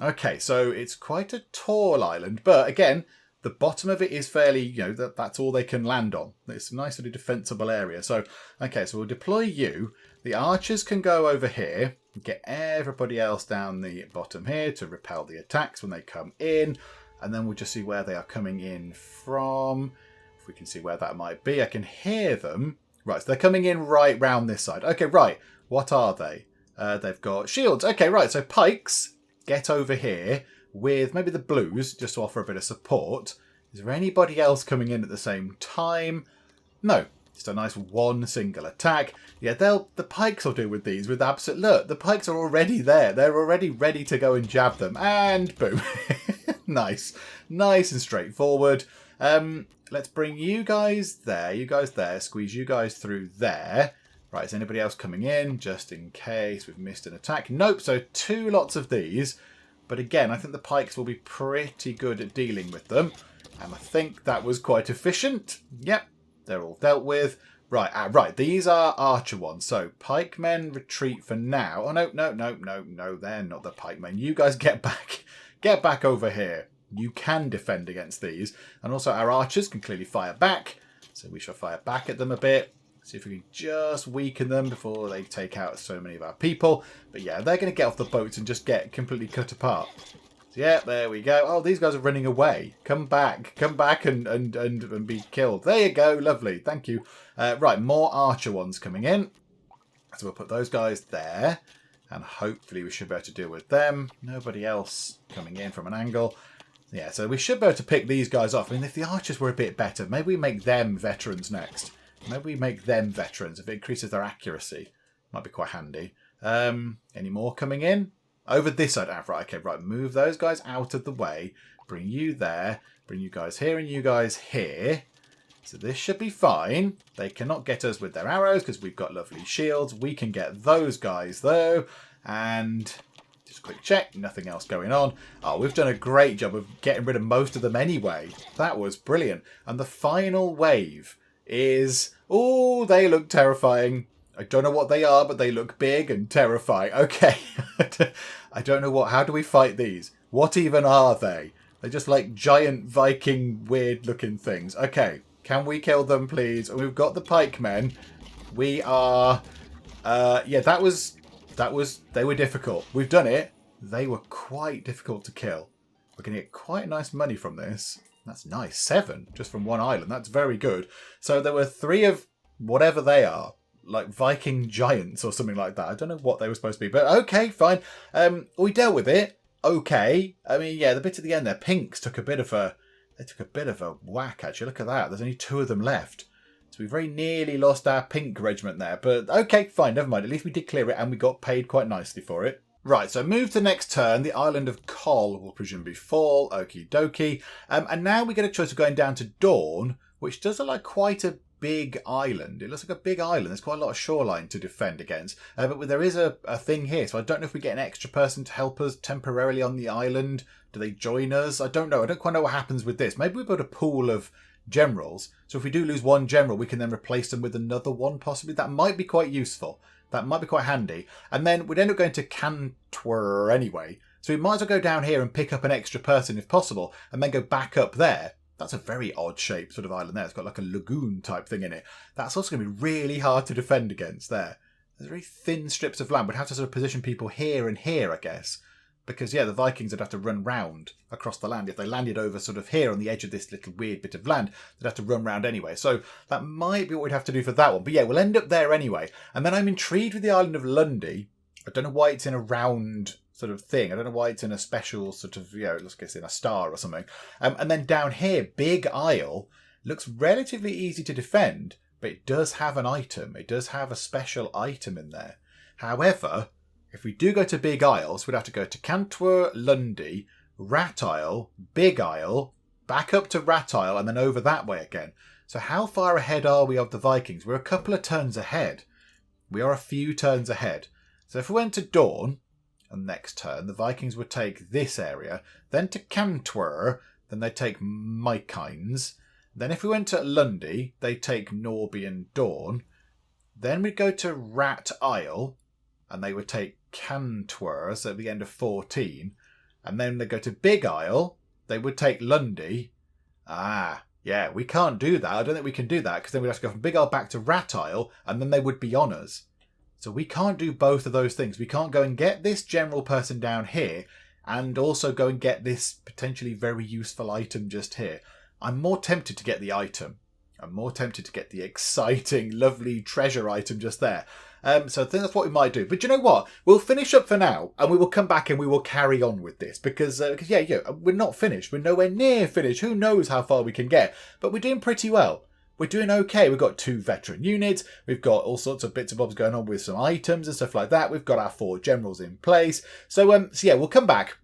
Okay, so it's quite a tall island. But again, the bottom of it is fairly, that's all they can land on. It's a nice sort of defensible area. So, okay, so we'll deploy you. The archers can go over here. Get everybody else down the bottom here to repel the attacks when they come in. And then we'll just see where they are coming in from. We can see where that might be. I can hear them. Right, so they're coming in right round this side. Okay, right. What are they? They've got shields. Okay, right. So pikes, get over here with maybe the blues just to offer a bit of support. Is there anybody else coming in at the same time? No. Just a nice one single attack. Yeah, the pikes will do with these with absolute... Look, the pikes are already there. They're already ready to go and jab them. And boom. Nice. Nice and straightforward. Let's bring you guys there, squeeze you guys through there. Right, is anybody else coming in, just in case we've missed an attack? Nope, so 2 lots of these. But again, I think the pikes will be pretty good at dealing with them. And I think that was quite efficient. Yep, they're all dealt with. Right, right, these are archer ones. So, pikemen retreat for now. Oh, no, they're not the pikemen. You guys get back. Get back over here. You can defend against these. And also our archers can clearly fire back. So we shall fire back at them a bit. See if we can just weaken them before they take out so many of our people. But yeah, they're going to get off the boats and just get completely cut apart. So yeah, there we go. Oh, these guys are running away. Come back and be killed. There you go. Lovely. Thank you. Right, more archer ones coming in. So we'll put those guys there. And hopefully we should be able to deal with them. Nobody else coming in from an angle. Yeah, so we should be able to pick these guys off. I mean, if the archers were a bit better, maybe we make them veterans next. Maybe we make them veterans. If it increases their accuracy, might be quite handy. Any more coming in? Over this side. Ah, right, okay, right. Move those guys out of the way. Bring you there. Bring you guys here and you guys here. So this should be fine. They cannot get us with their arrows because we've got lovely shields. We can get those guys, though. And just a quick check. Nothing else going on. Oh, we've done a great job of getting rid of most of them anyway. That was brilliant. And the final wave is... Oh, they look terrifying. I don't know what they are, but they look big and terrifying. Okay. I don't know what... How do we fight these? What even are they? They're just like giant Viking weird looking things. Okay. Can we kill them, please? We've got the pikemen. We are... yeah, that was... They were difficult. We've done it. They were quite difficult to kill. We're going to get quite nice money from this. That's nice. 7 just from one island. That's very good. So there were 3 of whatever they are, like Viking giants or something like that. I don't know what they were supposed to be, but okay, fine. We dealt with it. Okay. I mean, yeah, the bit at the end there, pinks took a bit of a whack, actually. Look at that. There's only 2 of them left. So we very nearly lost our pink regiment there. But okay, fine, never mind. At least we did clear it and we got paid quite nicely for it. Right, so move to next turn. The island of Kol will presumably fall. Okie dokie. And now we get a choice of going down to Dawn, which does look like quite a big island. It looks like a big island. There's quite a lot of shoreline to defend against. But there is a thing here. So I don't know if we get an extra person to help us temporarily on the island. Do they join us? I don't know. I don't quite know what happens with this. Maybe we build a pool of generals. So if we do lose one general, we can then replace them with another one, possibly. That might be quite useful. That might be quite handy. And then we'd end up going to Coltore anyway. So we might as well go down here and pick up an extra person if possible, and then go back up there. That's a very odd shaped sort of island there. It's got like a lagoon type thing in it. That's also going to be really hard to defend against there. There's very thin strips of land. We'd have to sort of position people here and here, I guess. Because, yeah, the Vikings would have to run round across the land. If they landed over sort of here on the edge of this little weird bit of land, they'd have to run round anyway. So that might be what we'd have to do for that one. But yeah, we'll end up there anyway. And then I'm intrigued with the island of Lundy. I don't know why it's in a round sort of thing. I don't know why it's in a special sort of, you know, let's guess in a star or something. And then down here, Big Isle looks relatively easy to defend, but it does have an item. It does have a special item in there. However... if we do go to Big Isles, we'd have to go to Coltore, Lundy, Rat Isle, Big Isle, back up to Rat Isle, and then over that way again. So how far ahead are we of the Vikings? We're a couple of turns ahead. We are a few turns ahead. So if we went to Dawn, and next turn, the Vikings would take this area, then to Coltore, then they'd take Vikings. Then if we went to Lundy, they'd take Norby and Dawn. Then we'd go to Rat Isle, and they would take Coltore, so at the end of 14. And then they go to Big Isle, they would take Lundy. Ah, yeah, we can't do that. I don't think we can do that, because then we'd have to go from Big Isle back to Rat Isle, and then they would be on us. So we can't do both of those things. We can't go and get this general person down here, and also go and get this potentially very useful item just here. I'm more tempted to get the item. I'm more tempted to get the exciting, lovely treasure item just there. So I think that's what we might do. But you know what? We'll finish up for now, and we will come back and we will carry on with this. Because yeah, we're not finished. We're nowhere near finished. Who knows how far we can get. But we're doing pretty well. We're doing okay. We've got 2 veteran units. We've got all sorts of bits and bobs going on with some items and stuff like that. We've got our 4 generals in place. So yeah, we'll come back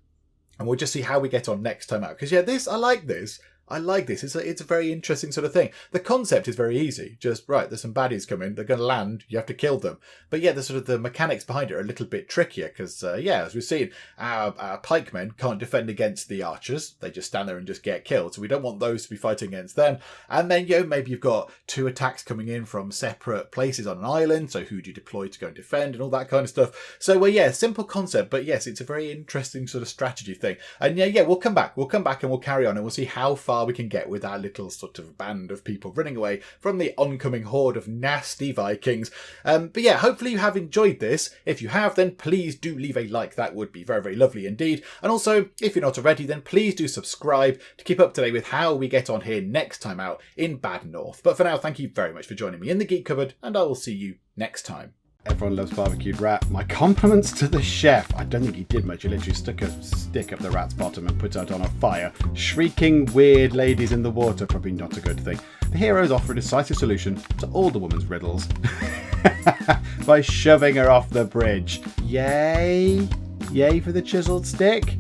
and we'll just see how we get on next time out. Because yeah, I like this. I like this. It's a very interesting sort of thing. The concept is very easy. Just, right, there's some baddies coming. They're going to land. You have to kill them. But yeah, the mechanics behind it are a little bit trickier because, as we've seen, our pikemen can't defend against the archers. They just stand there and just get killed. So we don't want those to be fighting against them. And then, maybe you've got 2 attacks coming in from separate places on an island. So who do you deploy to go and defend and all that kind of stuff. So, simple concept. But yes, it's a very interesting sort of strategy thing. And we'll come back. We'll come back and we'll carry on and we'll see how far we can get with our little sort of band of people running away from the oncoming horde of nasty Vikings. But hopefully you have enjoyed this. If you have, then please do leave a like. That would be very, very lovely indeed. And also, if you're not already, then please do subscribe to keep up to date with how we get on here next time out in Bad North. But for now, thank you very much for joining me in the Geek Cupboard, and I will see you next time. Everyone loves barbecued rat. My compliments to the chef. I don't think he did much. He literally stuck a stick up the rat's bottom and put it on a fire. Shrieking weird ladies in the water, probably not a good thing. The heroes offer a decisive solution to all the woman's riddles by shoving her off the bridge. Yay! Yay for the chiseled stick.